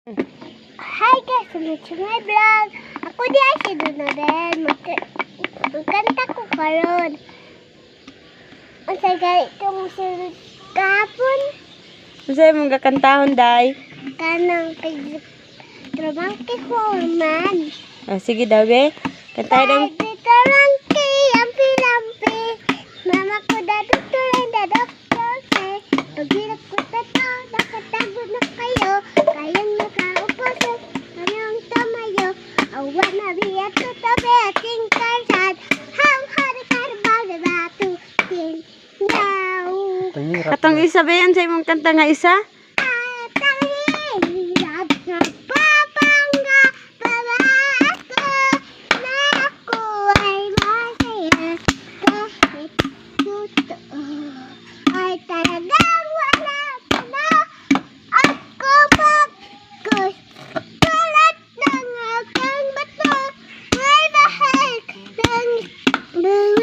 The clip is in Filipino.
Hi guys, welcome to my vlog. Ako di ay si Dunoden. Magkanta ko karon. Ang sagay itong sunod kahapon. Masaya mong kakantahon, day. Kanang pagdramangki ko man. Sige daw, be. Kantay daw. Pagdramangki, ampi-lampi. Mama ko dadoktor, dadoktor. Paghirap ko tato, nakatago na kayo. Kayang nakaupo sa kanyang tamayo. Awan na biya to tabi ating karsan. How hard karbal na batu. Tinyaw. Katong isa ba yan sa imong kanta nga isa? Ay talagang wala ka na ako pagkus tulad ng aking bato may bahal ng